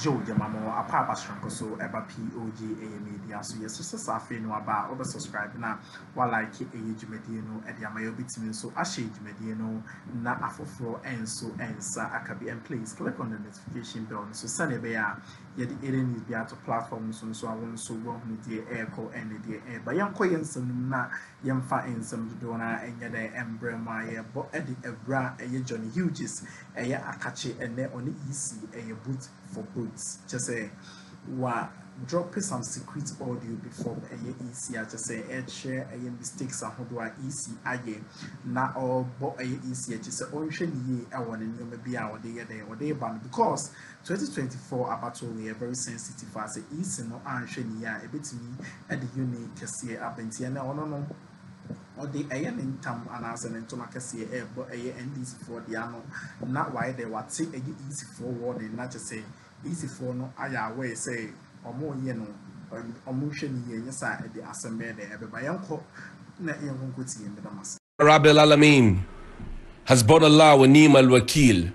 Joe Yamamo, a papa stranko so eba POG Media. So yes, so safi no aba over subscribe na while like EXP Media at Yamayo bitumen so Ashe Media no na afofro and so and sa akabi and please click on the notification bell so send it ya the area is be to platform so I want so go the air call and the air but young koyen some na yamfa in some dona and yada embrema ya but Eddie Ebra and J.Hughes a akachi and there on the EC a boot for boots. Just say wa drop some secret audio before a EC. I just say share a mistakes and how do I EC again na or bo a EC. Just say ocean ye I want to maybe our day or day band because 2024 about only a very sensitive as a EC no ocean ya a bit me at the unique see up in Tiana or no. Or the AN in Tam and as an Entomacassia air, but a NDC for the ano, not why they would say a easy forward and not just say easy for no way say or more yeno or motion yes at the assembly there by uncle not young good in the Damas. Rabbil Alamin has bought Allah wa ni'mal wakil.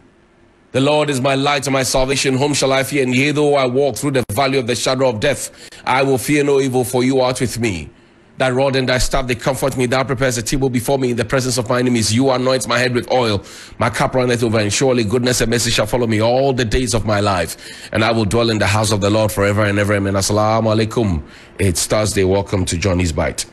The Lord is my light and my salvation. Whom shall I fear? And yea, though I walk through the valley of the shadow of death, I will fear no evil, for you art with me. Thy rod and thy staff, they comfort me. Thou prepares a table before me in the presence of my enemies. You anoint my head with oil. My cup runneth over, and surely goodness and mercy shall follow me all the days of my life. And I will dwell in the house of the Lord forever and ever. Amen. Assalamu alaikum. It's Thursday. Welcome to Johnny's Bite.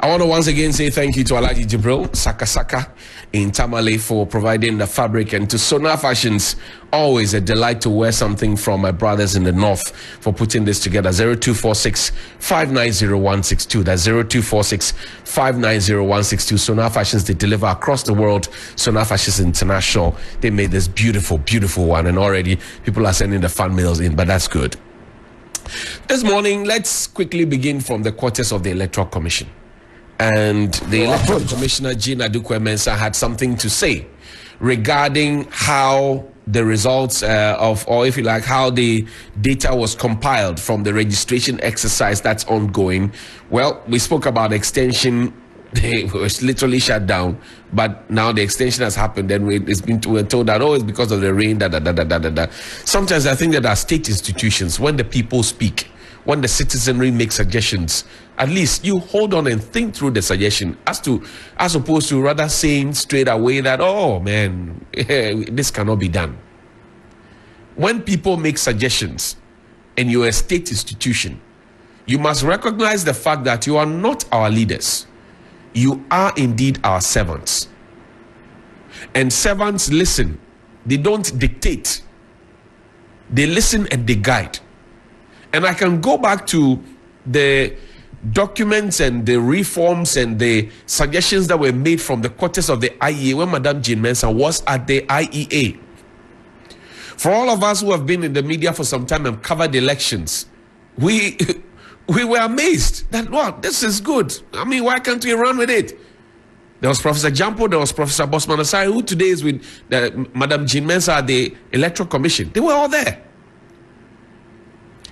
I want to once again say thank you to Alhaji Jibril Saka in Tamale for providing the fabric, and to Sonar Fashions, always a delight to wear something from my brothers in the north, for putting this together. 0246 590162. That's 0246 590162. Sonar Fashions, they deliver across the world. Sonar Fashions International, they made this beautiful one, and already people are sending the fan mails in, but that's good. This morning, let's quickly begin from the quarters of the Electoral Commission. And the Electoral Commissioner, Jean.M, had something to say regarding how the results or if you like, how the data was compiled from the registration exercise that's ongoing. Well, we spoke about extension. It was literally shut down, but now the extension has happened, and we're told that, oh, it's because of the rain, Sometimes I think that our state institutions, when the people speak, when the citizenry make suggestions, at least you hold on and think through the suggestion, as opposed to rather saying straight away that, oh man, this cannot be done. When people make suggestions and you're a state institution, you must recognize the fact that you are not our leaders. You are indeed our servants. And servants listen. They don't dictate. They listen and they guide. And I can go back to the documents and the reforms and the suggestions that were made from the quarters of the IEA when Madam Jean.M was at the IEA. For all of us who have been in the media for some time and covered elections, we were amazed that, wow, this is good. I mean, why can't we run with it? There was Professor Jampo, there was Professor Bosman Asai, who today is with Madam Jean.M at the Electoral Commission. They were all there.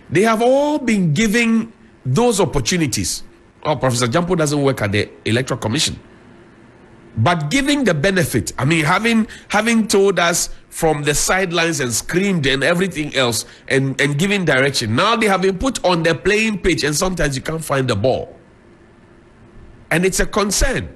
They have all been giving those opportunities. Oh, Professor Jampo doesn't work at the Electoral Commission. But giving the benefit, I mean, having told us from the sidelines and screamed and everything else and giving direction. Now they have been put on the playing pitch, and sometimes you can't find the ball. And it's a concern.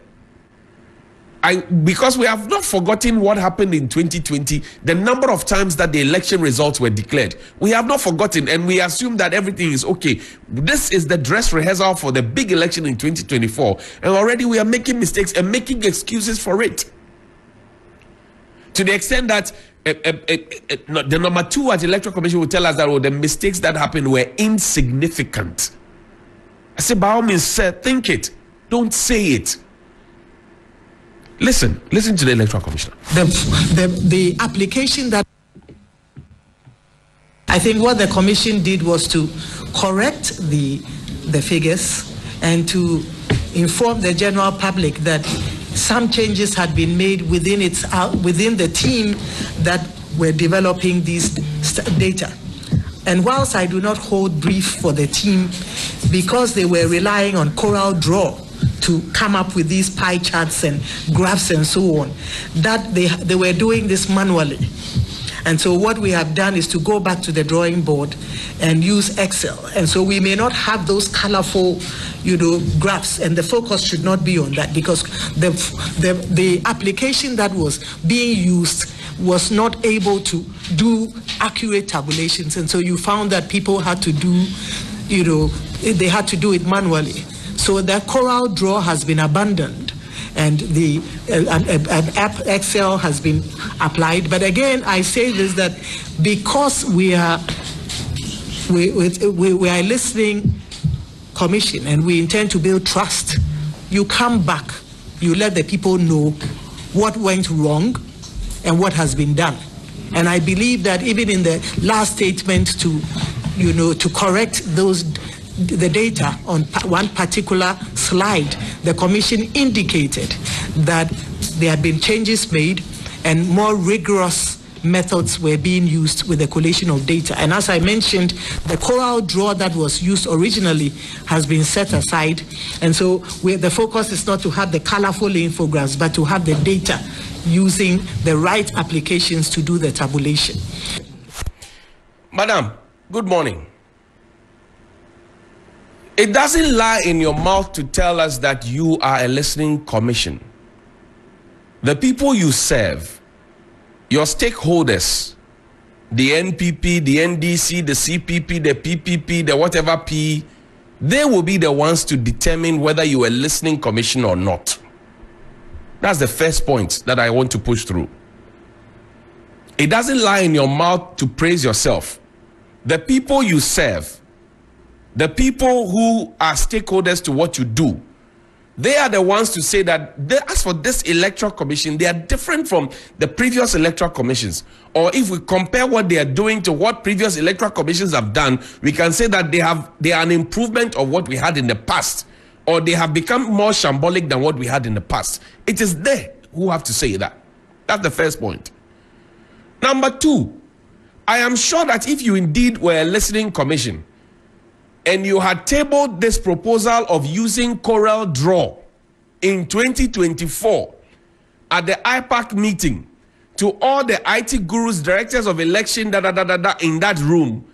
Because we have not forgotten what happened in 2020, the number of times that the election results were declared. We have not forgotten, and we assume that everything is okay. This is the dress rehearsal for the big election in 2024, and already we are making mistakes and making excuses for it. To the extent that the number 2 at the Electoral Commission will tell us that, oh, the mistakes that happened were insignificant. I say, by all means, sir, think it. Don't say it. Listen to the Electoral Commissioner. The application that I think what the commission did was to correct the figures and to inform the general public that some changes had been made within the team that were developing these data. And whilst I do not hold brief for the team, because they were relying on Corel Draw to come up with these pie charts and graphs and so on, that they were doing this manually. And so what we have done is to go back to the drawing board and use Excel. And so we may not have those colorful, graphs, and the focus should not be on that, because the application that was being used was not able to do accurate tabulations. And so you found that people had to do, they had to do it manually. So that Coral Draw has been abandoned, and an app Excel has been applied. But again, I say this, that because we are a listening commission and we intend to build trust, you come back, you let the people know what went wrong and what has been done. And I believe that even in the last statement to correct the data on one particular slide, the commission indicated that there had been changes made and more rigorous methods were being used with the collation of data. And as I mentioned, the Coral Draw that was used originally has been set aside. And so the focus is not to have the colorful infographics, but to have the data using the right applications to do the tabulation. Madam, good morning. It doesn't lie in your mouth to tell us that you are a listening commission. The people you serve, your stakeholders, the NPP, the NDC, the CPP, the PPP, the whatever P, they will be the ones to determine whether you are a listening commission or not. That's the first point that I want to push through. It doesn't lie in your mouth to praise yourself. The people you serve, the people who are stakeholders to what you do, they are the ones to say that as for this electoral commission, they are different from the previous electoral commissions. Or if we compare what they are doing to what previous electoral commissions have done, we can say that they are an improvement of what we had in the past, or they have become more shambolic than what we had in the past. It is they who have to say that. That's the first point. Number two, I am sure that if you indeed were a listening commission, and you had tabled this proposal of using Coral Draw in 2024 at the IPAC meeting to all the IT gurus, directors of election, in that room,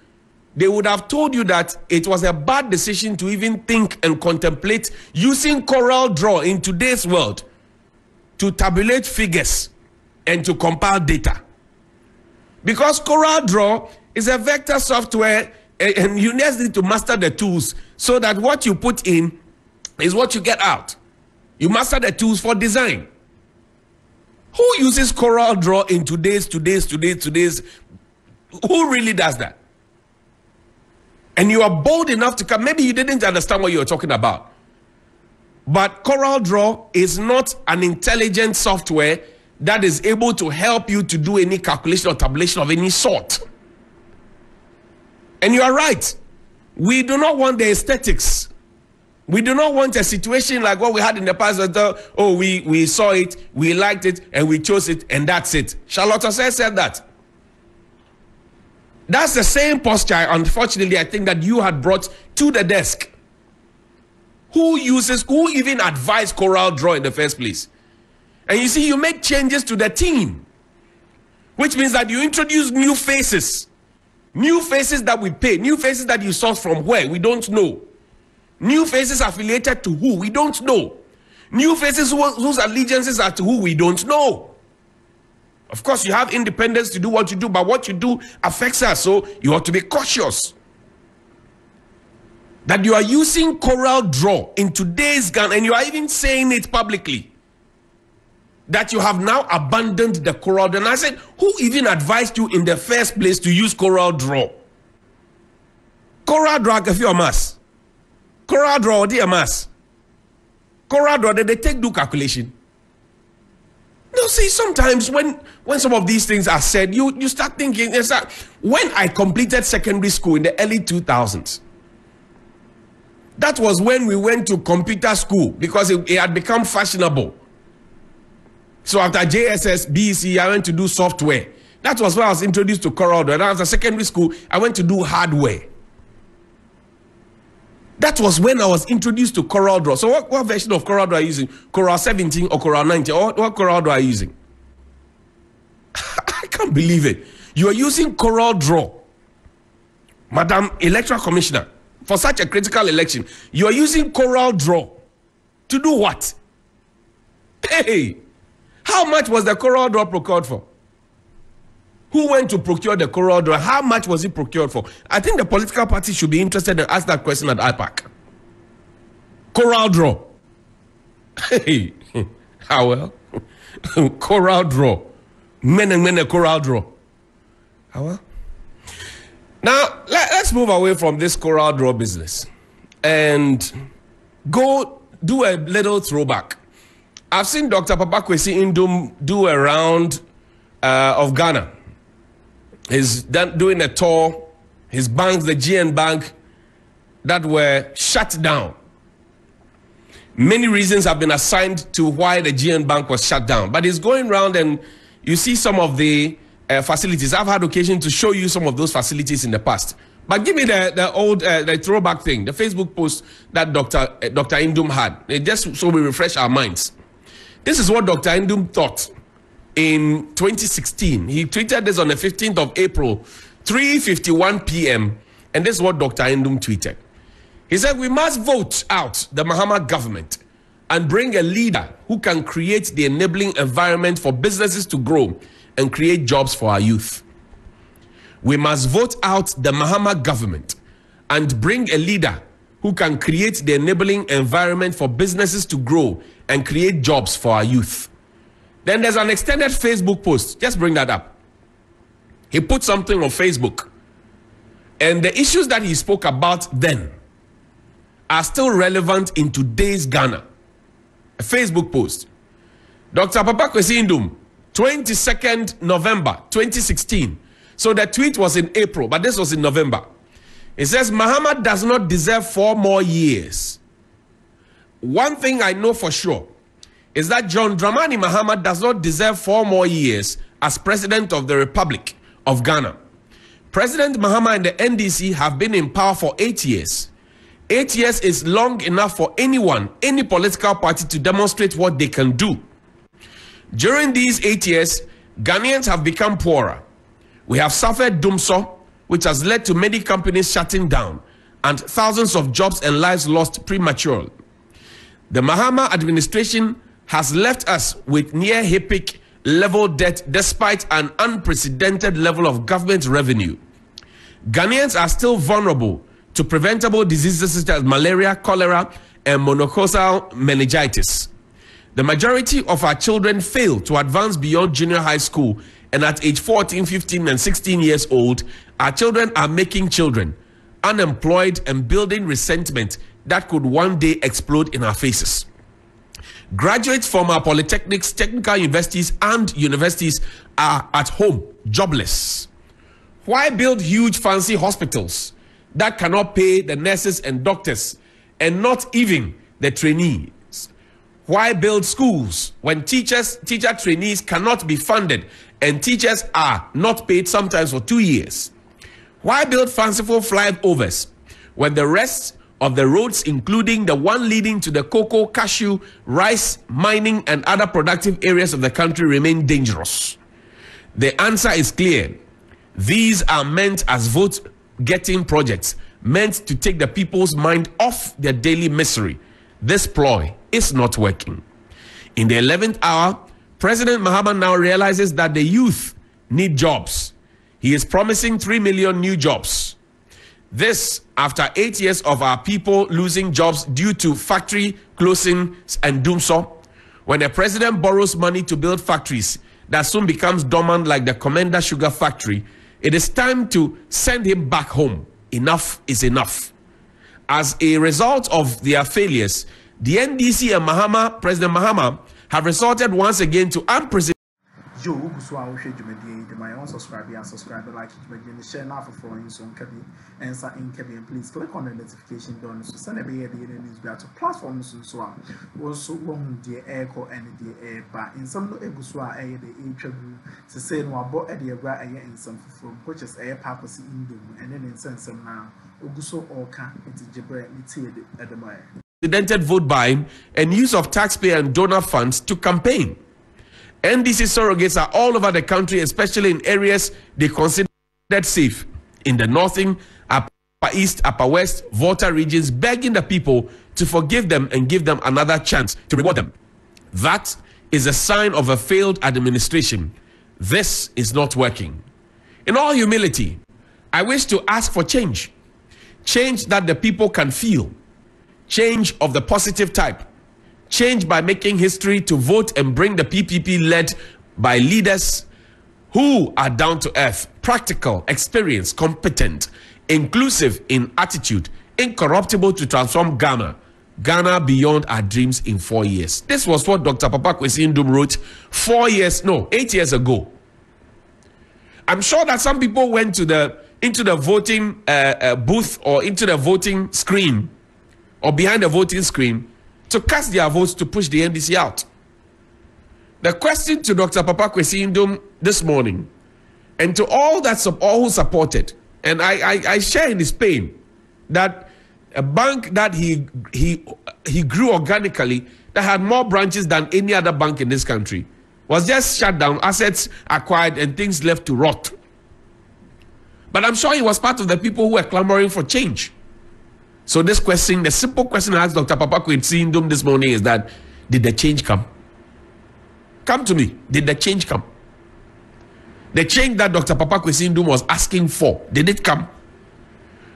they would have told you that it was a bad decision to even think and contemplate using Coral Draw in today's world to tabulate figures and to compile data. Because Coral Draw is a vector software, and you just need to master the tools so that what you put in is what you get out. You master the tools for design. Who uses Coral Draw in today's? Who really does that? And you are bold enough to come. Maybe you didn't understand what you were talking about. But Coral Draw is not an intelligent software that is able to help you to do any calculation or tabulation of any sort. And you are right. We do not want the aesthetics. We do not want a situation like what we had in the past. We saw it, we liked it, and we chose it, and that's it. Charlotte said that. That's the same posture, unfortunately, I think that you had brought to the desk. Who even advised Coral Draw in the first place? And you see, you make changes to the team, which means that you introduce new faces. New faces that we pay, new faces that you source from where, we don't know. New faces affiliated to who, we don't know. New faces whose allegiances are to who, we don't know. Of course, you have independence to do what you do, but what you do affects us, so you ought to be cautious. That you are using Coral Draw in today's Ghana, and you are even saying it publicly, that you have now abandoned the Coral Draw. And I said, who even advised you in the first place to use Coral Draw? Coral Draw, if you're a mass. Coral Draw, dear mass. Coral Draw, they take do calculation. No, see, sometimes when some of these things are said, you start thinking, when I completed secondary school in the early 2000s, that was when we went to computer school because it had become fashionable. So after JSS, BEC, I went to do software. That was when I was introduced to Coral Draw. And after secondary school, I went to do hardware. That was when I was introduced to Coral Draw. So what version of Coral Draw are you using? Coral 17 or Coral 19? Or what Coral Draw are you using? I can't believe it. You are using Coral Draw, Madam Electoral Commissioner, for such a critical election. You are using Coral Draw to do what? Hey, how much was the Coral Draw procured for? Who went to procure the Coral Draw? How much was it procured for? I think the political party should be interested and ask that question at IPAC. Coral Draw. Hey, how well? Coral Draw. Men Coral Draw. How well? Now, let's move away from this Coral Draw business and go do a little throwback. I've seen Dr. Kwesi Indom do a round of Ghana. He's doing a tour. His banks, the GN Bank, that were shut down. Many reasons have been assigned to why the GN Bank was shut down. But he's going around and you see some of the facilities. I've had occasion to show you some of those facilities in the past. But give me the old the throwback thing, the Facebook post that Dr. Indom had. Just so we refresh our minds. This is what Dr. Indom thought in 2016. He tweeted this on the 15th of April, 3:51 p.m. And this is what Dr. Indom tweeted. He said, we must vote out the Mahama government and bring a leader who can create the enabling environment for businesses to grow and create jobs for our youth. We must vote out the Mahama government and bring a leader who can create the enabling environment for businesses to grow and create jobs for our youth. Then there's an extended Facebook post. Just bring that up. He put something on Facebook. And the issues that he spoke about then are still relevant in today's Ghana. A Facebook post. Dr. Kwesi Indom, 22nd November 2016. So the tweet was in April, but this was in November. It says, Mahama does not deserve 4 more years. One thing I know for sure is that John Dramani Mahama does not deserve 4 more years as President of the Republic of Ghana. President Mahama and the NDC have been in power for 8 years. 8 years is long enough for anyone, any political party to demonstrate what they can do. During these 8 years, Ghanaians have become poorer. We have suffered doomso, which has led to many companies shutting down and thousands of jobs and lives lost prematurely. The Mahama administration has left us with near epic level debt despite an unprecedented level of government revenue. Ghanaians are still vulnerable to preventable diseases such as malaria, cholera, and monocausal meningitis. The majority of our children fail to advance beyond junior high school, and at age 14, 15, and 16 years old, our children are making children, unemployed and building resentment that could one day explode in our faces. Graduates from our polytechnics, technical universities, and universities are at home, jobless. Why build huge fancy hospitals that cannot pay the nurses and doctors and not even the trainees? Why build schools when teacher trainees cannot be funded and teachers are not paid sometimes for 2 years? Why build fanciful flyovers when the rest of the roads, including the one leading to the cocoa, cashew, rice, mining, and other productive areas of the country, remain dangerous? The answer is clear. These are meant as vote-getting projects, meant to take the people's mind off their daily misery. This ploy is not working. In the 11th hour, President Mahama now realizes that the youth need jobs. He is promising 3 million new jobs. This after 8 years of our people losing jobs due to factory closings and doomso. When the president borrows money to build factories that soon becomes dormant like the Commander Sugar Factory, it is time to send him back home. Enough is enough. As a result of their failures, the NDC and President Mahama have resorted once again to unprecedented. Yo, my own subscribe and subscribe, like it, share now for and please click on the notification bell so send a news to platforms so also one the echo and the air but in some no eguswa the to say no about the bra in some from which is air purpose in and then in sense now Oguso Oka into Jibre at the Maya. Vote buying and use of taxpayer and donor funds to campaign. NDC surrogates are all over the country, especially in areas they considered safe. In the northern, Upper East, Upper West, Volta regions, begging the people to forgive them and give them another chance to reward them. That is a sign of a failed administration. This is not working. In all humility, I wish to ask for change. Change that the people can feel. Change of the positive type. Change by making history to vote and bring the PPP led by leaders who are down to earth, practical, experienced, competent, inclusive in attitude, incorruptible to transform Ghana beyond our dreams in 4 years. This was what Dr. Papa Kwesi Ndum wrote 8 years ago. I'm sure that some people went into the voting booth or into the voting screen or behind the voting screen to cast their votes to push the NDC out. The question to Dr. Papa Kwesi Ndum this morning, and to all who supported, and I share in his pain that a bank that he grew organically, that had more branches than any other bank in this country, was just shut down, assets acquired, and things left to rot. But I'm sure he was part of the people who were clamoring for change. So this question, the simple question I asked Dr. Papa Kwesi Ndum this morning is that, did the change come? Come to me. Did the change come? The change that Dr. Papa Kwesi Ndum was asking for, did it come?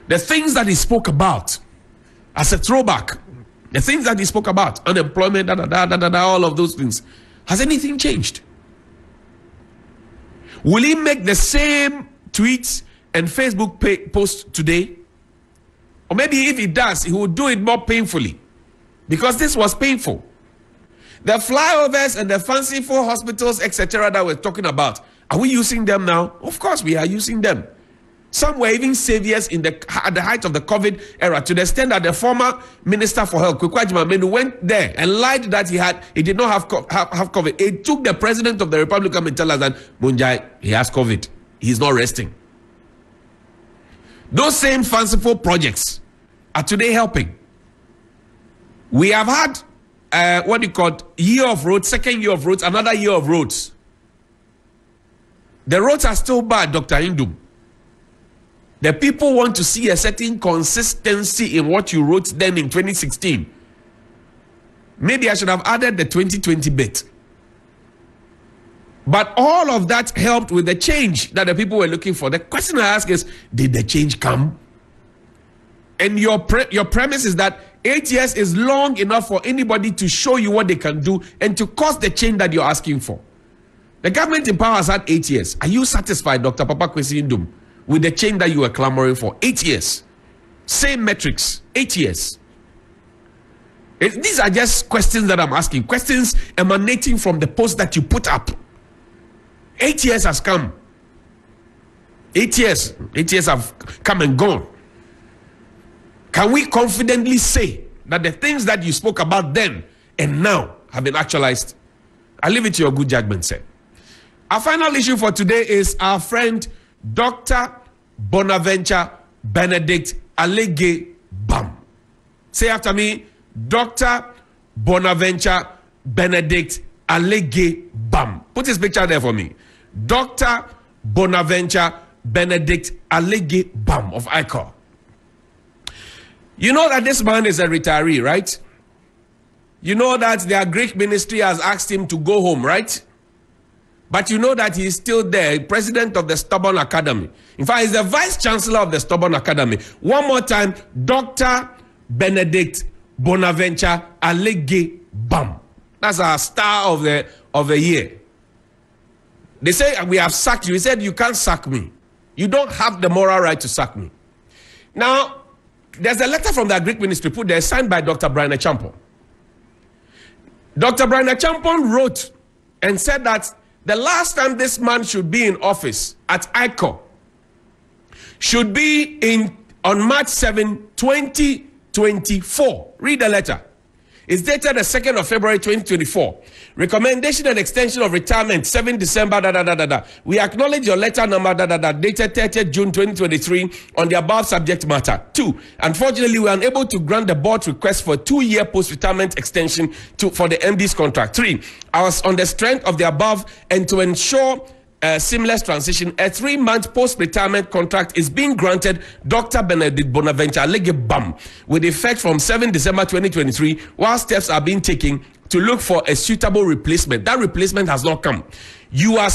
The things that he spoke about as a throwback, the things that he spoke about, unemployment, all of those things, has anything changed? Will he make the same tweets and Facebook posts today? Or maybe if he does, he will do it more painfully, because this was painful. The flyovers and the fanciful hospitals, etc., that we're talking about, are we using them now? Of course we are using them. Some were even saviors at the height of the COVID era, to the extent that the former Minister for Health, Kwaku Agyeman, went there and lied that he did not have COVID. It took the President of the Republic to tell us that Munjai, he has COVID. He's not resting. Those same fanciful projects are today helping. We have had year of roads, second year of roads, another year of roads. The roads are still bad, Dr. Ndum. The people want to see a certain consistency in what you wrote then in 2016. Maybe I should have added the 2020 bit. But all of that helped with the change that the people were looking for. The question I ask is, did the change come? And your premise is that 8 years is long enough for anybody to show you what they can do and to cause the change that you're asking for. The government in power has had 8 years. Are you satisfied, Dr. Papa Kwesi Ndum, with the change that you were clamoring for? 8 years. Same metrics. 8 years. These are just questions that I'm asking. Questions emanating from the post that you put up. 8 years has come. 8 years. 8 years have come and gone. Can we confidently say that the things that you spoke about then and now have been actualized? I leave it to your good judgment, sir. Our final issue for today is our friend Dr. Bonaventure Benedict Alege Bam. Say after me, Dr. Bonaventure Benedict Alege Bam. Put his picture there for me. Dr. Bonaventure Benedict Alege Bam of ICOR. You know that this man is a retiree, right? You know that their Greek ministry has asked him to go home, right? But you know that he is still there, president of the Stubborn Academy. In fact, he's the vice chancellor of the Stubborn Academy. One more time, Dr. Benedict Bonaventure Alege Bam. That's our star of the year. They say, we have sacked you. He said, you can't sack me. You don't have the moral right to sack me. Now, there's a letter from the Greek ministry put there, signed by Dr. Brian Champon. Dr. Brian Champon wrote and said that the last time this man should be in office at ICOR should be on March 7, 2024. Read the letter. It's dated the 2nd of February 2024. Recommendation and extension of retirement 7 December. We acknowledge your letter number dated 30th June 2023 on the above subject matter. 2. Unfortunately, we are unable to grant the board's request for a 2-year post-retirement extension for the MD's contract. 3. I was on the strength of the above and to ensure a seamless transition, a 3-month post-retirement contract is being granted Dr. Benedict Bonaventure Alegebam with effect from 7 December 2023, while steps are being taken to look for a suitable replacement. That replacement has not come. You are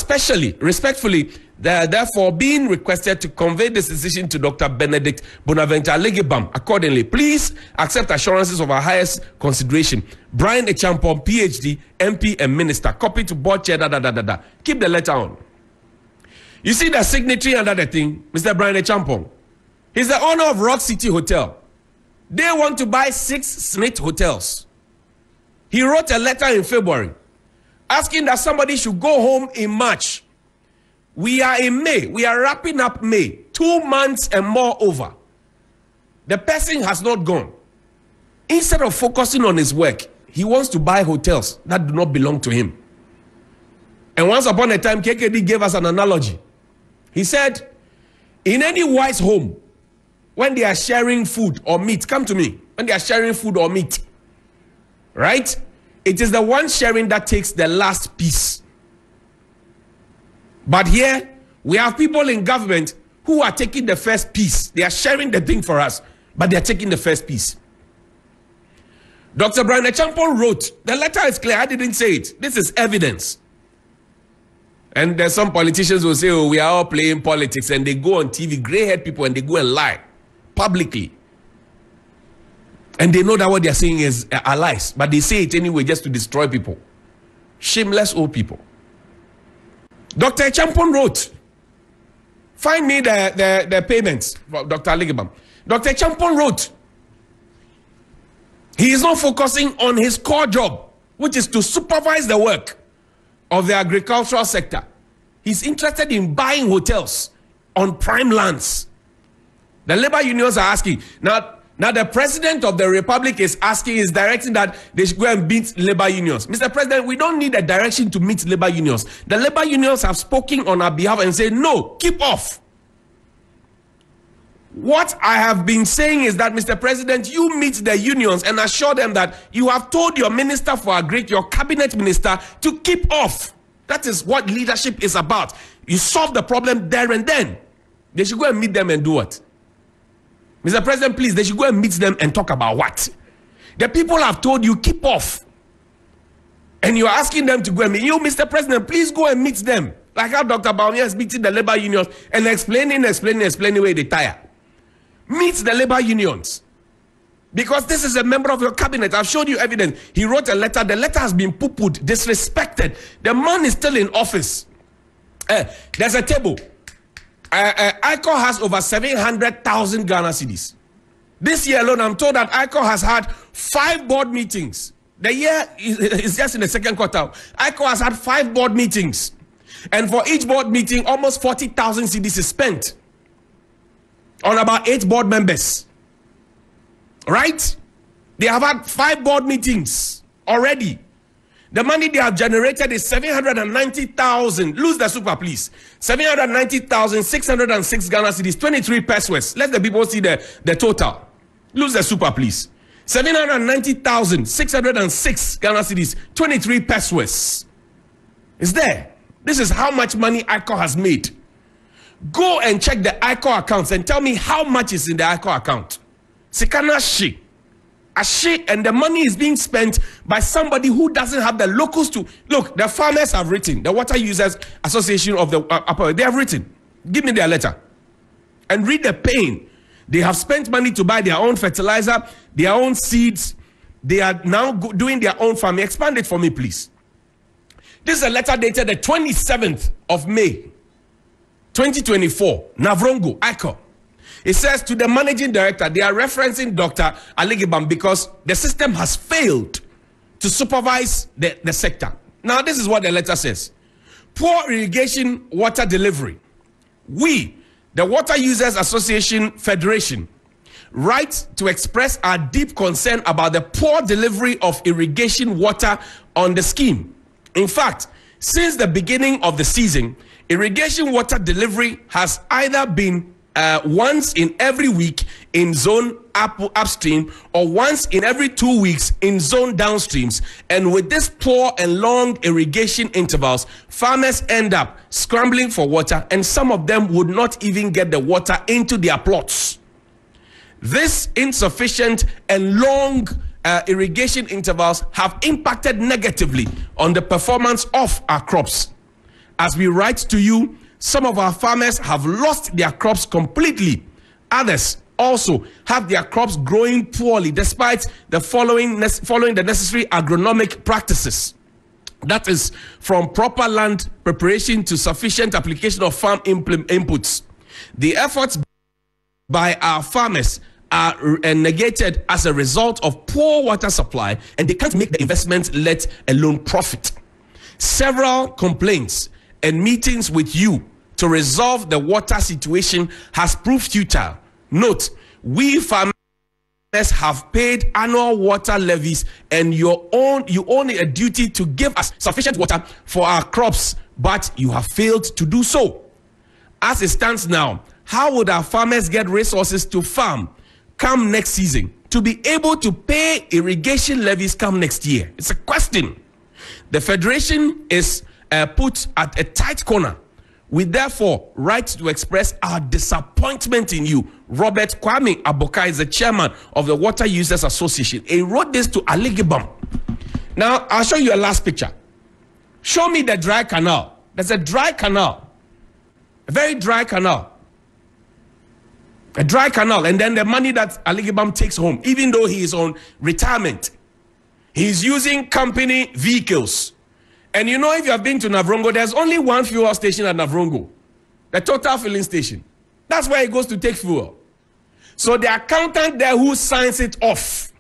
respectfully, therefore being requested to convey this decision to Dr. Benedict Bonaventure Alegebam. Accordingly, please accept assurances of our highest consideration. Brian Echampong, PhD, MP and Minister. Copy to board chair, Keep the letter on. You see the signatory under the thing, Mr. Brian Echampong. He's the owner of Rock City Hotel. They want to buy 6 Smith hotels. He wrote a letter in February asking that somebody should go home in March. We are in May. We are wrapping up May. 2 months and more over. The person has not gone. Instead of focusing on his work, he wants to buy hotels that do not belong to him. And once upon a time, KKD gave us an analogy. He said, in any wise home, when they are sharing food or meat, come to me, when they are sharing food or meat, right? It is the one sharing that takes the last piece. But here, we have people in government who are taking the first piece. They are sharing the thing for us, but they are taking the first piece. Dr. Brian Echampong wrote, the letter is clear, I didn't say it. This is evidence. And there's some politicians who say, oh, we are all playing politics, and they go on TV, gray-haired people, and they go and lie publicly. And they know that what they're saying are lies, but they say it anyway just to destroy people. Shameless old people. Dr. Echampong wrote, find me the payments for Dr. Alegebam. Dr. Echampong wrote, he is not focusing on his core job, which is to supervise the work of the agricultural sector. He's interested in buying hotels on prime lands. The labor unions are asking. Now the president of the republic is directing that they should go and meet labor unions. Mr. President, we don't need a direction to meet labor unions. The labor unions have spoken on our behalf and said, no, keep off. What I have been saying is that, Mr. President, you meet the unions and assure them that you have told your minister for agri, your cabinet minister, to keep off. That is what leadership is about. You solve the problem there and then. They should go and meet them and do what? Mr. President, please, they should go and meet them and talk about what? The people have told you, keep off. And you're asking them to go and meet you, Mr. President, please go and meet them. Like how Dr. Bawumia is meeting the labor unions and explaining where they tire. Meet the labor unions. Because this is a member of your cabinet. I've showed you evidence. He wrote a letter. The letter has been poo-pooed, disrespected. The man is still in office. There's a table. ICO has over 700,000 Ghana cedis. This year alone, I'm told that ICO has had 5 board meetings. The year is just in the second quarter. ICO has had 5 board meetings. And for each board meeting, almost 40,000 cedis is spent on about 8 board members. Right? They have had 5 board meetings already. The money they have generated is 790,000. Lose the super, please. 790,606 Ghana cedis, 23 pesos. Let the people see the total. Lose the super, please. 790,606 Ghana cedis, 23 pesos. It's there. This is how much money ICO has made. Go and check the ICO accounts and tell me how much is in the ICO account. Sikana shi. And the money is being spent by somebody who doesn't have the locals to... Look, the farmers have written. The Water Users Association of the they have written. Give me their letter. And read the pain. They have spent money to buy their own fertilizer, their own seeds. They are now doing their own farming. Expand it for me, please. This is a letter dated the 27th of May, 2024. Navrongo, ICO. It says to the managing director, they are referencing Dr. Alegebam because the system has failed to supervise the sector. Now, this is what the letter says. Poor irrigation water delivery. We, the Water Users Association Federation, write to express our deep concern about the poor delivery of irrigation water on the scheme. In fact, since the beginning of the season, irrigation water delivery has either been once in every week in zone upstream or once in every 2 weeks in zone downstreams. And with this poor and long irrigation intervals, farmers end up scrambling for water, and some of them would not even get the water into their plots. This insufficient and long irrigation intervals have impacted negatively on the performance of our crops. As we write to you, some of our farmers have lost their crops completely. Others also have their crops growing poorly despite the following the necessary agronomic practices. That is, from proper land preparation to sufficient application of farm inputs. The efforts by our farmers are negated as a result of poor water supply, and they can't make the investment, let alone profit. Several complaints and meetings with you to resolve the water situation has proved futile. Note, we farmers have paid annual water levies, and you own a duty to give us sufficient water for our crops, but you have failed to do so. As it stands now, how would our farmers get resources to farm come next season, to be able to pay irrigation levies come next year? It's a question. The Federation is put at a tight corner. We therefore write to express our disappointment in you. Robert Kwame Aboka is the chairman of the Water Users Association. He wrote this to Aligibam. Now, I'll show you a last picture. Show me the dry canal. There's a dry canal. A very dry canal. A dry canal. And then the money that Aligibam takes home, even though he is on retirement, he's using company vehicles. And you know, if you have been to Navrongo, there's only one fuel station at Navrongo, the Total filling station. That's where he goes to take fuel. So the accountant there who signs it off,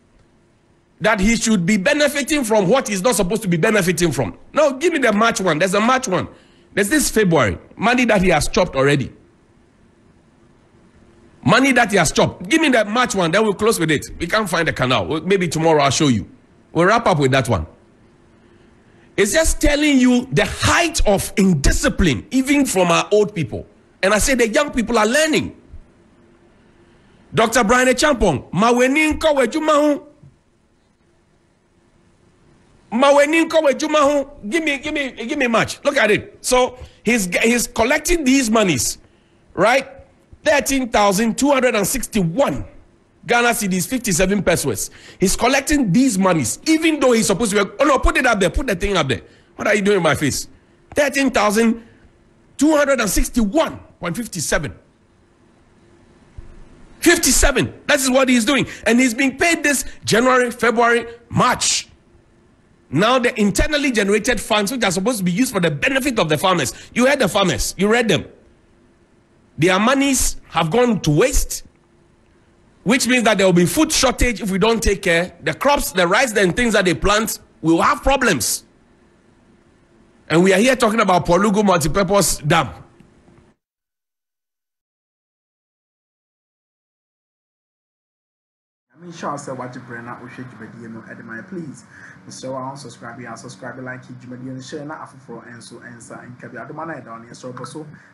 that he should be benefiting from what he's not supposed to be benefiting from. No, give me the March one. There's a March one. There's this February, money that he has chopped already. Money that he has chopped. Give me the March one, then we'll close with it. We can't find the canal. Maybe tomorrow I'll show you. We'll wrap up with that one. It's just telling you the height of indiscipline, even from our old people. And I say the young people are learning. Dr. Brian Champong, maweninko wejumahu. Maweninko wejumahu. Give me much. Look at it. So he's collecting these monies, right? 13,261 Ghana cedis, 57 pesos. He's collecting these monies, even though he's supposed to be. Oh no, put it up there. Put the thing up there. What are you doing in my face? 13,261.57. 57. That is what he's doing. And he's being paid this January, February, March. Now the internally generated funds, which are supposed to be used for the benefit of the farmers. You heard the farmers. You read them. Their monies have gone to waste, which means that there will be food shortage if we don't take care. The crops, the rice, and things that they plant will have problems. And we are here talking about Polugu multipurpose dam. I'm sure say what you bring up, we should please. So I subscribe, like you, share na Akuffo and so and Kabi Addo down here. So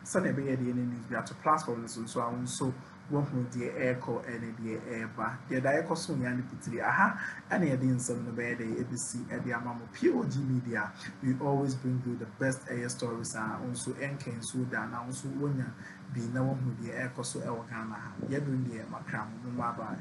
send a news to platforms so on so. Won't the echo and the air the diaco soon and pitri aha and the din some the bed ABC at the Amamo POG Media. We always bring you the best air stories and also NK and Sudan and also Wonya be no one who the echo so Elcana. You're doing the Makram. Bye bye.